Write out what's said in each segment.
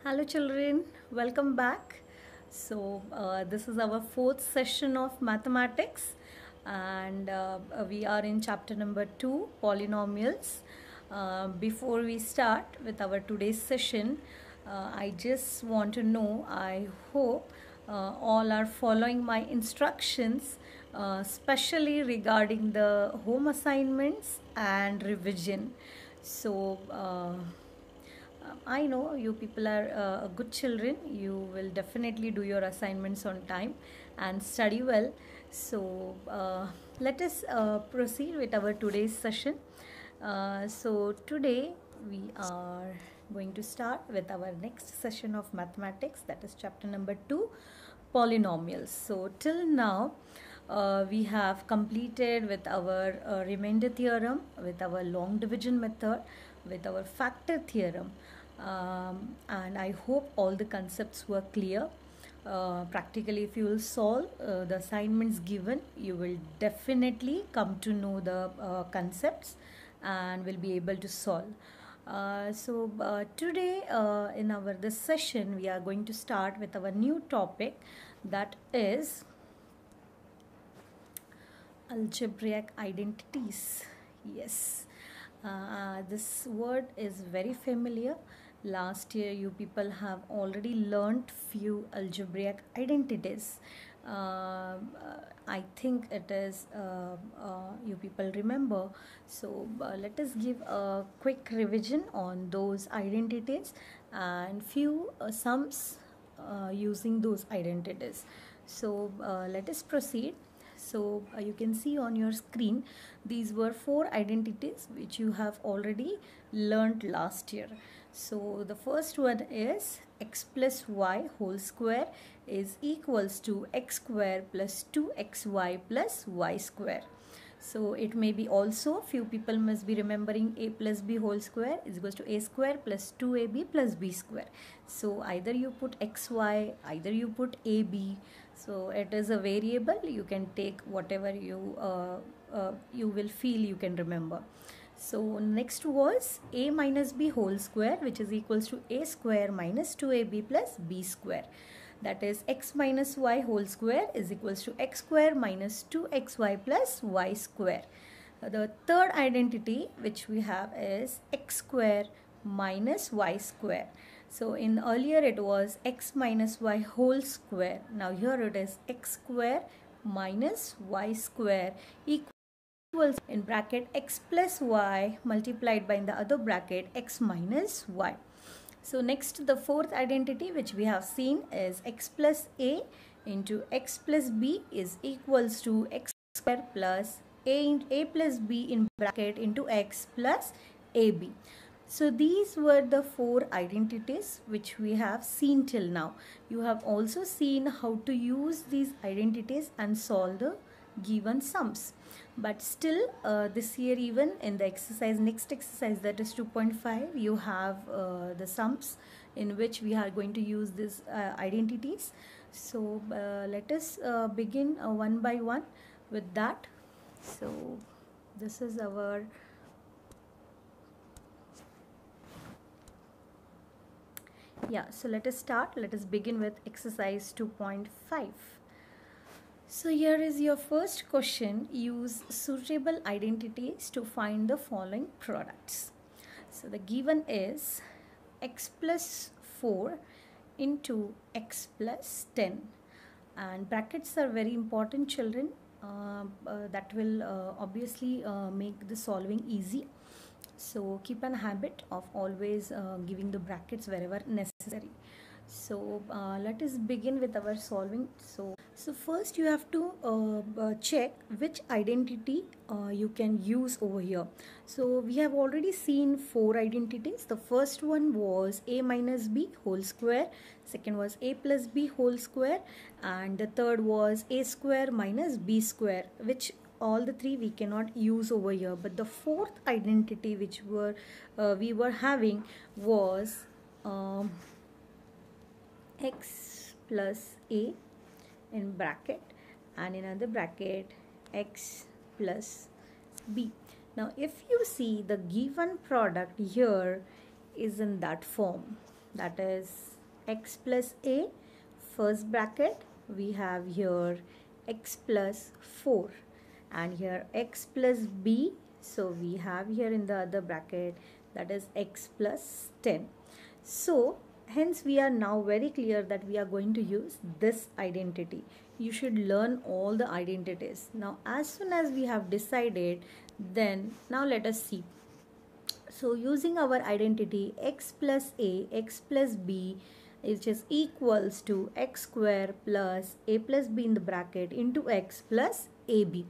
Hello children, welcome back. This is our fourth session of mathematics and we are in chapter number 2, polynomials. Before we start with our today's session, I just want to know, I hope all are following my instructions, especially regarding the home assignments and revision. I know you people are good children. You will definitely do your assignments on time and study well. Let us proceed with our today's session. Today we are going to start with our next session of mathematics, that is chapter number 2, polynomials. So till now we have completed with our remainder theorem, with our long division method, with our factor theorem, and I hope all the concepts were clear. Practically, if you will solve the assignments given, you will definitely come to know the concepts and will be able to solve. Today in our this session we are going to start with our new topic, that is algebraic identities. Yes, this word is very familiar. Last year you people have already learnt few algebraic identities. I think it is you people remember. Let us give a quick revision on those identities and few sums using those identities. Let us proceed. You can see on your screen, these were 4 identities which you have already learnt last year. So the first one is x plus y whole square is equals to x square plus 2xy plus y square. So it may be also, few people must be remembering a plus b whole square is equals to a square plus 2ab plus b square. So either you put xy, either you put ab. So it is a variable, you can take whatever you will feel you can remember. So next was a minus b whole square, which is equals to a square minus 2ab plus b square. That is x minus y whole square is equals to x square minus 2xy plus y square. The third identity which we have is x square minus y square. So in earlier it was x minus y whole square. Now here it is x square minus y square equals in bracket x plus y multiplied by in the other bracket x minus y. So next, the fourth identity which we have seen is x plus a into x plus b is equals to x square plus a plus b in bracket into x plus ab. So these were the 4 identities which we have seen till now. You have also seen how to use these identities and solve the given sums. But still this year, even in the exercise, next exercise, that is 2.5, you have the sums in which we are going to use these identities. So let us begin one by one with that. So this is our so let us start. Let us begin with exercise 2.5. So here is your first question. Use suitable identities to find the following products. So the given is x plus 4 into x plus 10, and brackets are very important, children. That will obviously make the solving easy. So keep an habit of always giving the brackets wherever necessary. So let us begin with our solving. So first you have to check which identity you can use over here. So we have already seen 4 identities. The first one was a minus b whole square, second was a plus b whole square, and the third was a square minus b square, which all the 3 we cannot use over here. But the fourth identity which we were having was x plus a in bracket and in another bracket x plus b. Now if you see, the given product here is in that form, that is x plus a, first bracket we have here x plus 4, and here x plus b, so we have here in the other bracket that is x plus 10. So hence we are now very clear that we are going to use this identity. You should learn all the identities. Now as soon as we have decided, then now let us see. So using our identity x plus a, x plus b, which is equals to x square plus a plus b in the bracket into x plus ab.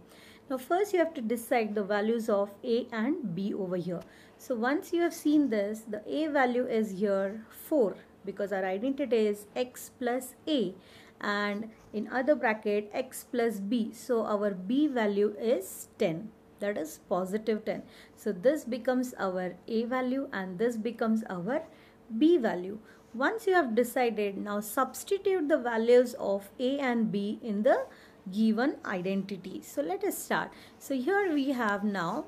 Now first you have to decide the values of a and b over here. So once you have seen this, the a value is here 4 because our identity is x plus a, and in other bracket x plus b. So our b value is 10, that is positive 10. So this becomes our a value and this becomes our b value. Once you have decided, now substitute the values of a and b in the given identity. So let us start. So here we have now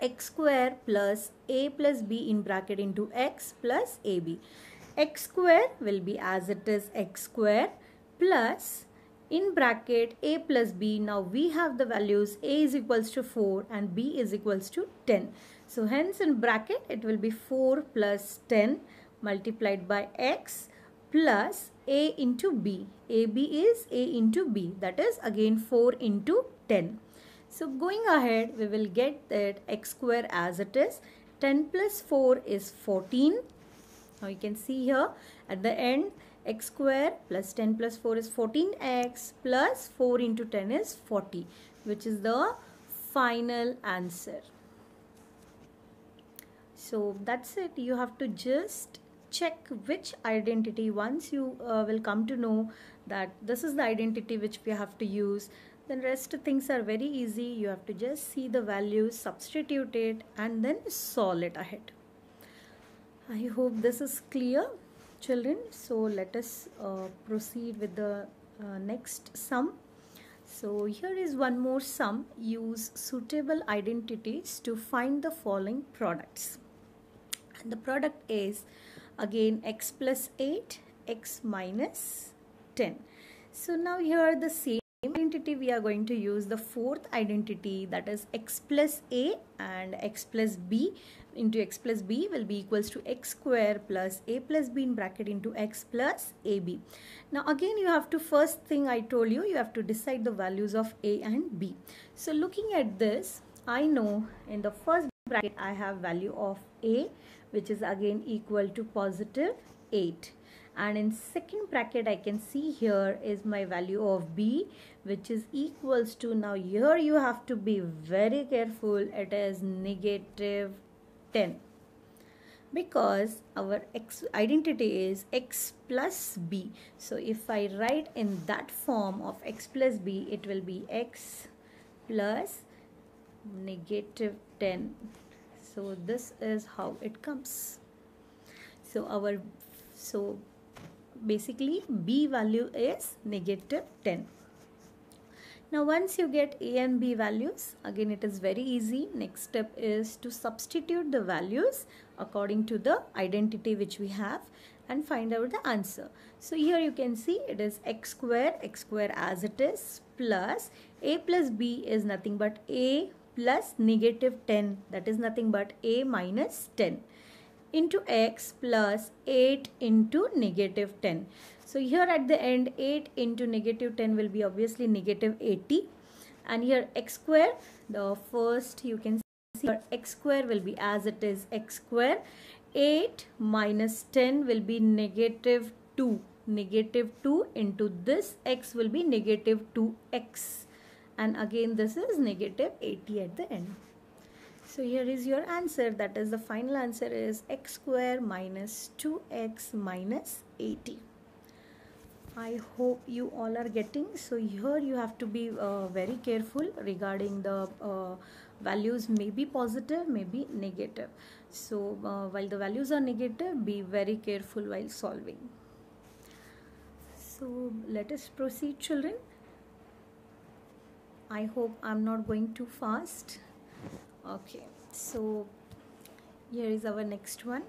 x square plus a plus b in bracket into x plus ab. X square will be as it is x square plus in bracket a plus b. Now we have the values a is equals to 4 and b is equals to 10. So hence in bracket it will be 4 plus 10 multiplied by x plus a into b. ab is a into b, that is again 4 into 10. So going ahead, we will get that x square as it is. 10 plus 4 is 14. Now you can see here at the end, x square plus 10 plus 4 is 14x plus 4 into 10 is 40, which is the final answer. So that's it. You have to just check which identity. Once you will come to know that this is the identity which we have to use, then rest things are very easy. You have to just see the values, substitute it, and then solve it ahead. I hope this is clear, children. So let us proceed with the next sum. So here is one more sum. Use suitable identities to find the following products. And the product is again x plus 8, x minus 10. So now here the same identity we are going to use the fourth identity, that is x plus a and x plus b into x plus b will be equals to x square plus a plus b in bracket into x plus ab. Now again you have to, first thing I told you, you have to decide the values of a and b. So looking at this, I know in the first bracket I have value of a, which is again equal to positive 8. And in second bracket I can see here is my value of b, which is equals to, now here you have to be very careful, it is negative 10, because our x identity is x plus b. So if I write in that form of x plus b, it will be x plus negative 10. So this is how it comes. So basically b value is negative 10. Now once you get a and b values, again it is very easy. Next step is to substitute the values according to the identity which we have and find out the answer. So here you can see it is x square as it is, plus a plus b is nothing but a plus negative 10, that is nothing but a minus 10, into x plus 8 into negative 10. So here at the end 8 into negative 10 will be obviously negative 80, and here x square, the first you can see here x square will be as it is x square, 8 minus 10 will be negative 2, negative 2 into this x will be negative 2x, and again this is negative 80 at the end. So here is your answer, that is the final answer is x square minus 2x minus 80. I hope you all are getting. So here you have to be very careful regarding the values may be positive, may be negative. So while the values are negative, be very careful while solving. So let us proceed, children. I hope I'm not going too fast. Okay, so here is our next one.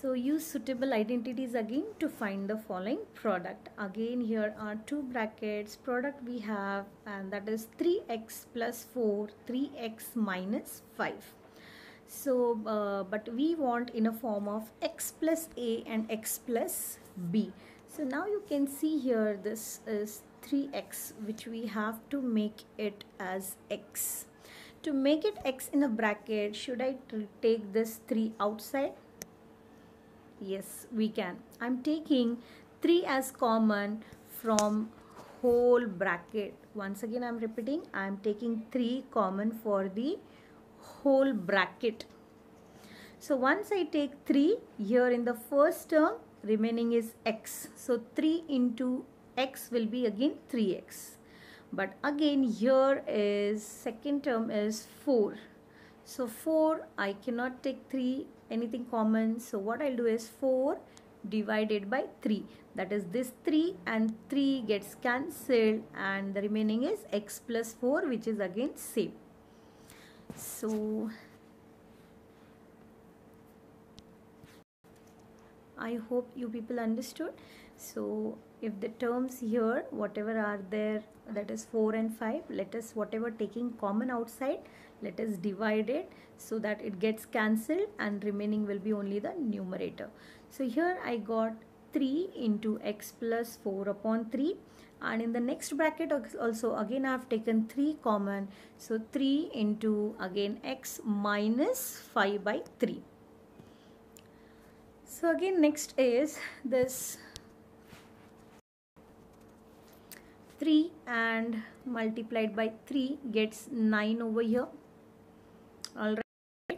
So use suitable identities again to find the following product. Again, here are two brackets. Product we have, and that is 3x plus 4, 3x minus 5. So but we want in a form of x plus a and x plus b. So now you can see here, this is 3x, which we have to make it as x. To make it x in a bracket, should I take this 3 outside? Yes, we can. I'm taking 3 as common from whole bracket. Once again, I'm repeating, I'm taking 3 common for the whole bracket. So once I take 3 here in the first term, remaining is x. So 3 into x will be again 3x. But again here is second term is 4. So 4, I cannot take 3 anything common. So what I'll do is 4 divided by 3. That is this 3 and 3 gets cancelled, and the remaining is x plus 4, which is again same. So I hope you people understood. So if the terms here, whatever are there, that is 4 and 5, let us, whatever taking common outside, let us divide it so that it gets cancelled and remaining will be only the numerator. So here I got 3 into x plus 4 upon 3, and in the next bracket also again I have taken 3 common. So 3 into again x minus 5 by 3. So again next is this 3 and multiplied by 3 gets 9 over here. Alright,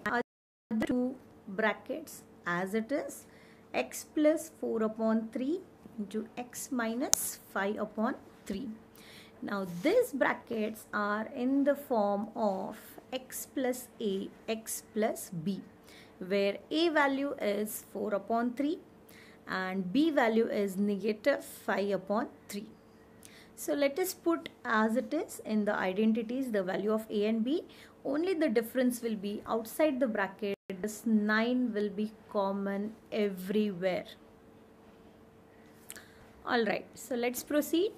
other two brackets as it is, x plus 4 upon 3 into x minus 5 upon 3. Now these brackets are in the form of x plus a, x plus b, where a value is 4 upon 3 and b value is negative 5 upon 3. So let us put as it is in the identities the value of a and b. Only the difference will be outside the bracket. This 9 will be common everywhere. Alright, so let's proceed.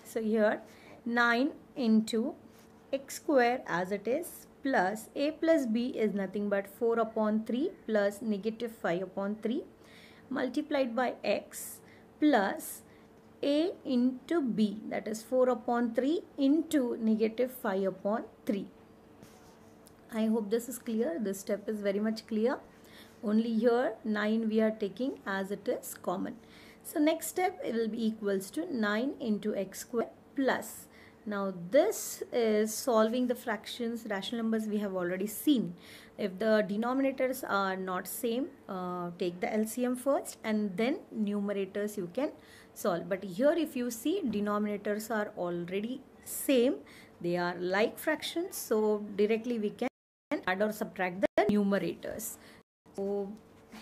So here 9 into x square as it is, plus a plus b is nothing but 4 upon 3 plus negative 5 upon 3 multiplied by x plus a into b, that is 4 upon 3 into negative 5 upon 3. I hope this is clear. This step is very much clear. Only here 9 we are taking as it is common. So next step, it will be equals to 9 into x square plus. Now this is solving the fractions, rational numbers we have already seen. If the denominators are not same, take the LCM first and then numerators you can solve. But here if you see, denominators are already same. They are like fractions. So directly we can add or subtract the numerators. So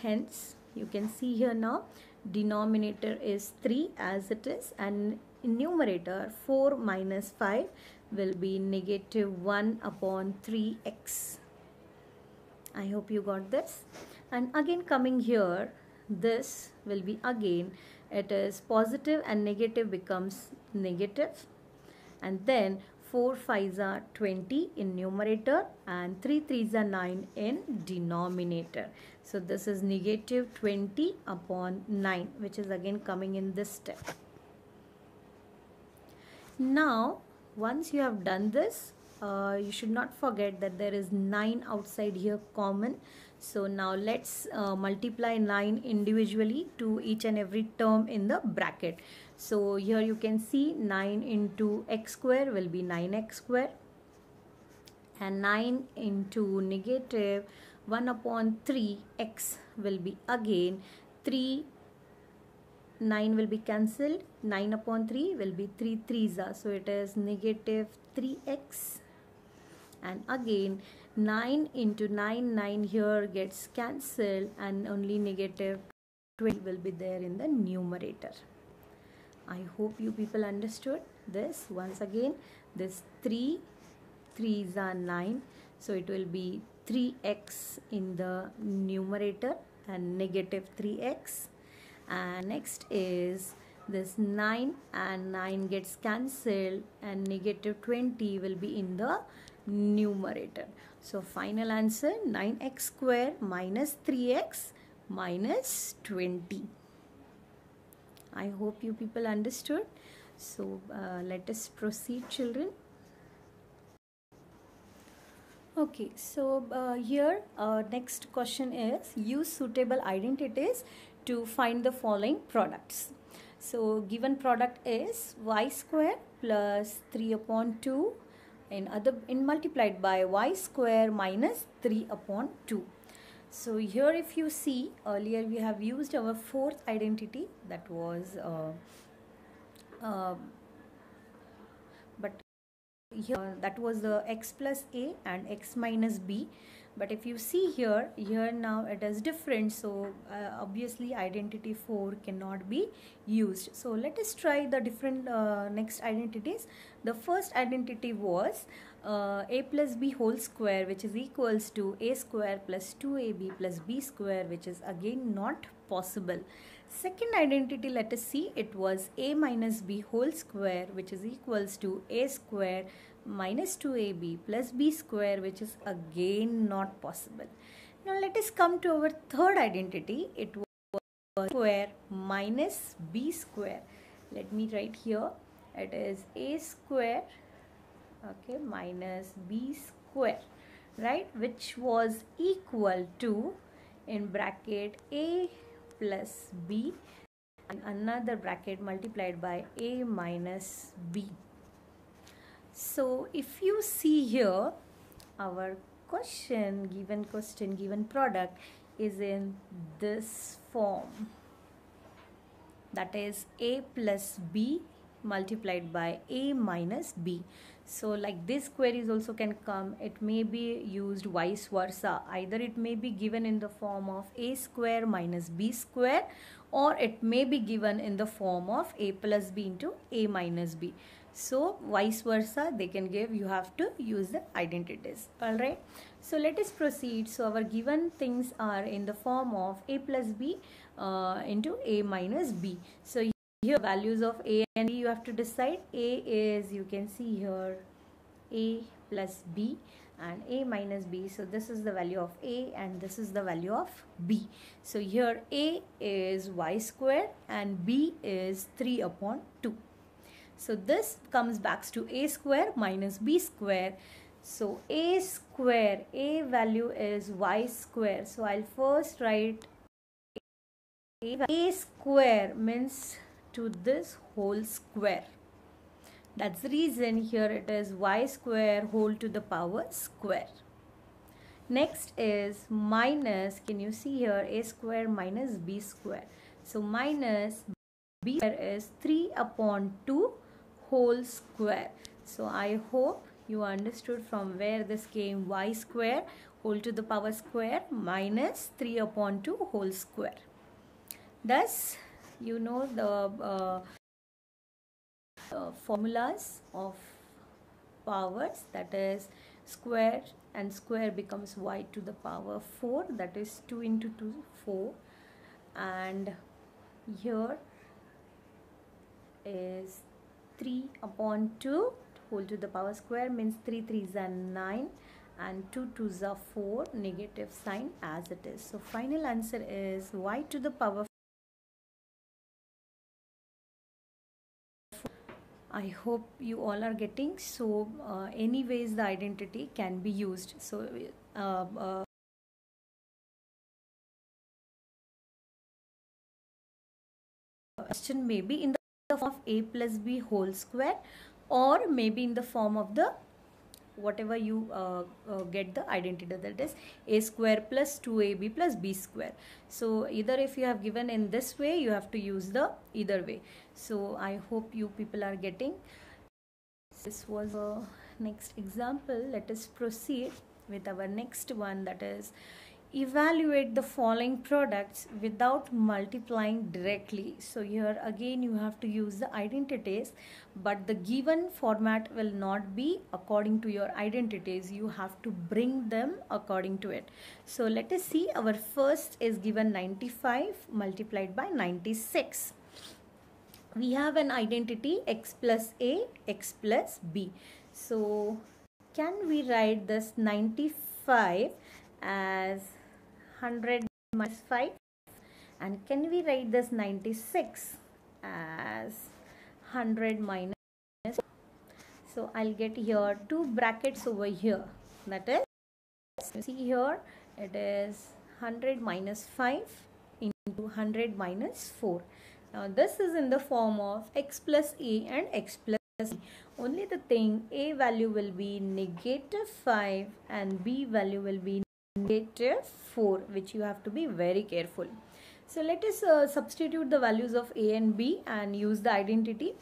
hence you can see here now, denominator is 3 as it is, and in numerator 4 minus 5 will be negative 1 upon 3x. I hope you got this. And again coming here, this will be again, it is positive and negative becomes negative, and then 4 5s are 20 in numerator and 3 3s are 9 in denominator. So this is negative 20 upon 9, which is again coming in this step. Now once you have done this, you should not forget that there is 9 outside here common. So now let's multiply 9 individually to each and every term in the bracket. So here you can see 9 into x square will be 9x square, and 9 into negative 1 upon 3x will be again 3. 9 will be cancelled, 9 upon 3 will be 3 3s, so it is negative 3x, and again 9 into 9, 9 here gets cancelled and only negative 20 will be there in the numerator. I hope you people understood this. Once again, this 3 3s are 9, so it will be 3x in the numerator and negative 3x. And next is this 9 and 9 gets cancelled and negative 20 will be in the numerator. So final answer 9x square minus 3x minus 20. I hope you people understood. So let us proceed, children. Okay, so here next question is use suitable identities to find the following products. So given product is y square plus 3 upon 2 in multiplied by y square minus 3 upon 2. So here if you see, earlier we have used our fourth identity, that was but here that was the x plus a and x minus b. But if you see here now it is different, so obviously identity 4 cannot be used. So let us try the different next identities. The first identity was a plus b whole square, which is equals to a square plus 2ab plus b square, which is again not possible. Second identity, let us see, it was a minus b whole square, which is equals to a square minus 2ab plus b square, which is again not possible. Now let us come to our third identity. It was square minus b square. Let me write here. It is a square, okay, minus b square, right, which was equal to in bracket a plus b and another bracket multiplied by a minus b. So if you see here, our given product is in this form, that is a plus b multiplied by a minus b. So like this queries also can come, it may be used vice versa. Either it may be given in the form of a square minus b square, or it may be given in the form of a plus b into a minus b. So vice versa they can give, you have to use the identities. Alright, so let us proceed. So our given things are in the form of a plus b into a minus b. So here values of a and b you have to decide. A is, you can see here, a plus b and a minus b. So this is the value of a and this is the value of b. So here a is y square and b is 3 upon 2. So this comes back to a square minus b square. So a square, a value is y square. So I'll first write a square means to this whole square. That's the reason here it is y square whole to the power square. Next is minus, can you see here, a square minus b square. So minus b square is 3 upon 2 whole square. So I hope you understood from where this came, y square whole to the power square minus 3 upon 2 whole square. Thus you know the formulas of powers, that is square and square becomes y to the power 4, that is 2 into 2 4, and here is 3 upon 2 whole to the power square means 3 3s are 9 and 2 2s are 4, negative sign as it is. So final answer is y to the power 4. I hope you all are getting. So anyways the identity can be used. So question may be in the form of a plus b whole square, or maybe in the form of the whatever you get the identity, that is a square plus 2ab plus b square. So either if you have given in this way, you have to use the either way. So I hope you people are getting. This was a next example. Let us proceed with our next one, that is evaluate the following products without multiplying directly. So here again you have to use the identities, but the given format will not be according to your identities. You have to bring them according to it. So let us see, our first is given 95 multiplied by 96. We have an identity x plus a, x plus b. So can we write this 95 as 100 minus 5, and can we write this 96 as 100 minus 4? So I'll get here two brackets over here, that is, see here it is 100 minus 5 into 100 minus 4. Now this is in the form of x plus a and x plus b. Only the thing, a value will be negative 5 and b value will be negative 4, which you have to be very careful. So let us substitute the values of a and b and use the identity.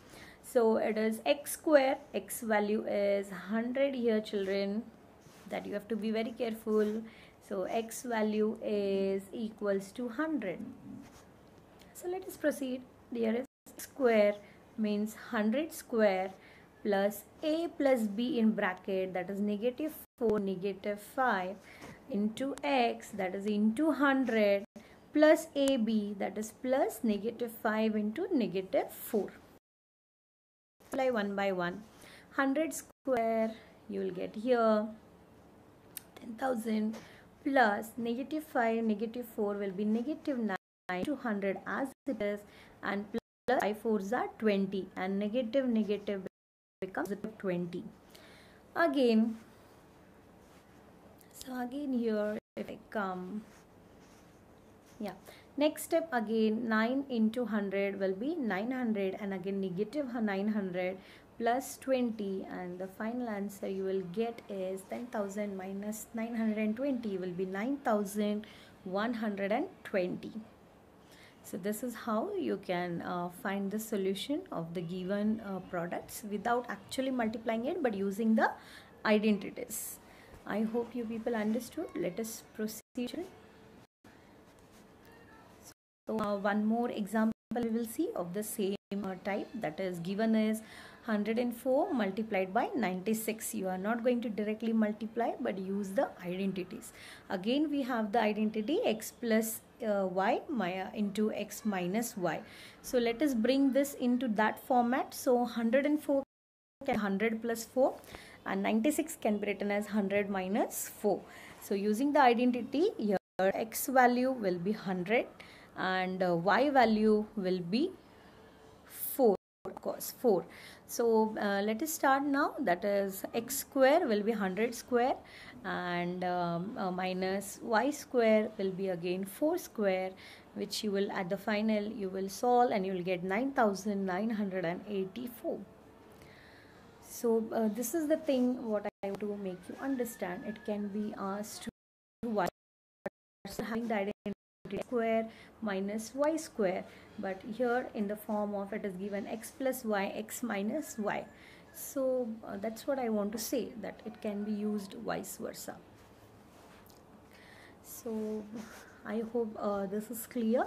So it is x square, x value is 100 here children, that you have to be very careful. So x value is equals to 100. So let us proceed. There is square means 100 square plus a plus b in bracket, that is negative 4 negative 5 into x, that is into 100, plus ab, that is plus negative 5 into negative 4. Apply one by one. 100 square you will get here 10,000 plus negative 5 negative 4 will be negative 9 to 100 as it is, and plus 5 4s are 20, and negative negative becomes 20 again. So again here if I come, yeah, next step again, 9 into 100 will be 900, and again negative 900 plus 20, and the final answer you will get is 10,000 minus 920 will be 9,120. So this is how you can find the solution of the given products without actually multiplying it, but using the identities. I hope you people understood. Let us proceed. So one more example we will see of the same type, that is given is 104 multiplied by 96. You are not going to directly multiply, but use the identities. Again we have the identity x plus y into x minus y. So let us bring this into that format. So 104 can 100 plus 4, and 96 can be written as 100 minus 4. So using the identity, here x value will be 100 and y value will be 4, of course 4. So let us start now. That is x square will be 100 square, and minus y square will be again 4 square, which you will at the final you will solve and you will get 9,984. So this is the thing what I want to make you understand. It can be asked to what having the identity square minus y square, but here in the form of it is given x plus y, x minus y. So that's what I want to say, that it can be used vice versa. So I hope this is clear.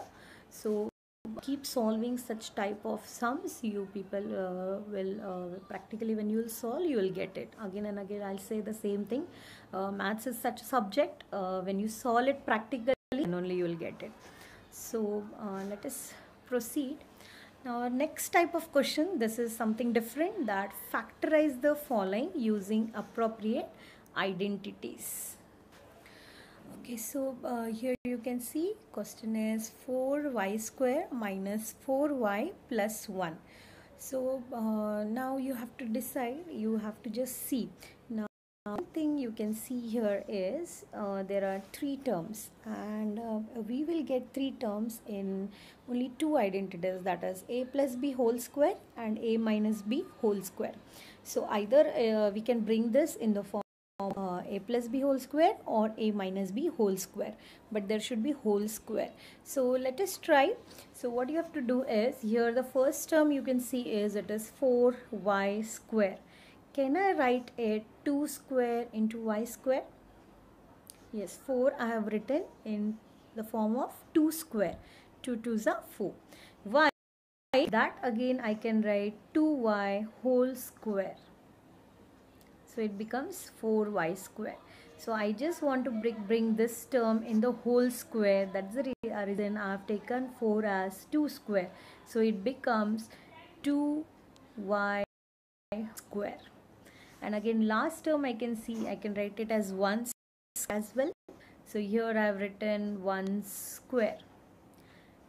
So keep solving such type of sums. You people will practically, when you will solve, you will get it. Again and again I'll say the same thing. Maths is such a subject, when you solve it practically and only you will get it. So let us proceed. Now our next type of question, this is something different, that factorize the following using appropriate identities. Okay, so here you can see question is 4y square minus 4y plus 1. So now you have to decide, you have to just see. Now one thing you can see here is there are 3 terms, and we will get 3 terms in only 2 identities, that is a plus b whole square and a minus b whole square. So either we can bring this in the form a plus b whole square or a minus b whole square, but there should be whole square. So let us try. So what you have to do is, here the first term you can see is it is 4y square. Can I write it 2 square into y square? Yes, 4 I have written in the form of 2 square. 2 2s are 4. Why? That again I can write 2y whole square. So it becomes 4y square. So I just want to bring this term in the whole square. That's the reason I have taken 4 as 2 square. So it becomes 2y square. And again last term I can see, I can write it as 1 as well. So here I have written 1 square.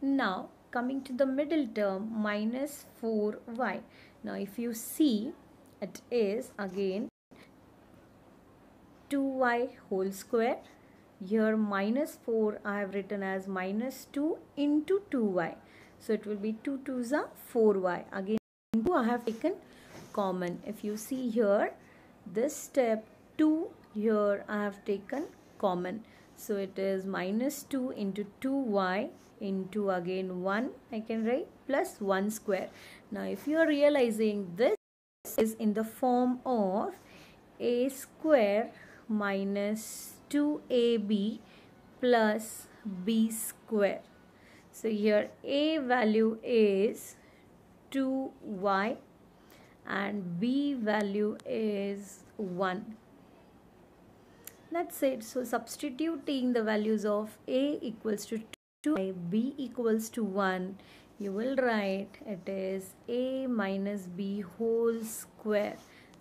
Now coming to the middle term, minus 4y. Now if you see, it is again 2y whole square. Here minus 4 I have written as minus 2 into 2y. So it will be 2 2s are 4y. Again 2 I have taken common. If you see here, this step 2 here I have taken common. So it is minus 2 into 2y into again 1 I can write plus 1 square. Now if you are realizing, this is in the form of a square minus 2ab plus b square. So here a value is 2y and b value is 1. That's it. So substituting the values of a equals to 2y, b equals to 1, you will write it is a minus b whole square.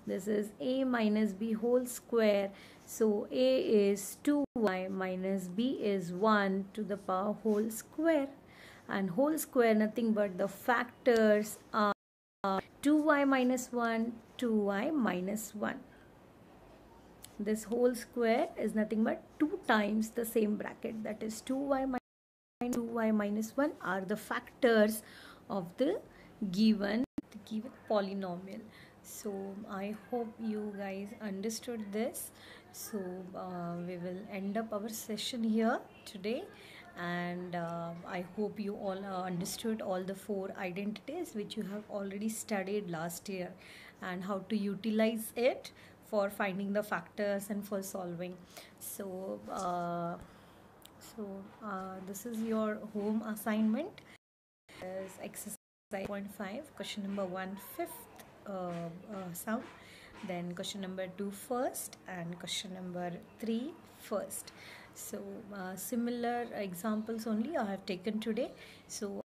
This is a minus b whole square. So a is 2y minus b is 1 to the power whole square. And whole square nothing but the factors are 2y minus 1, 2y minus 1. This whole square is nothing but 2 times the same bracket, that is 2y minus 1 are the factors of the given polynomial. So I hope you guys understood this. So we will end up our session here today, and I hope you all understood all the 4 identities which you have already studied last year, and how to utilize it for finding the factors and for solving. So this is your home assignment. Is exercise 5.5, question number 1 fifth sound, then question number 2 first, and question number 3 first. So similar examples only I have taken today. So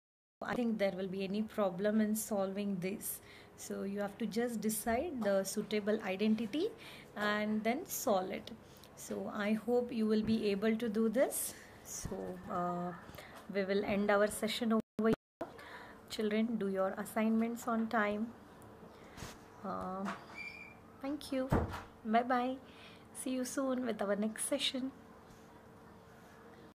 I think there will be any problem in solving this. So you have to just decide the suitable identity and then solve it. So I hope you will be able to do this. So we will end our session over here. Children, do your assignments on time. Thank you. Bye bye. See you soon with our next session.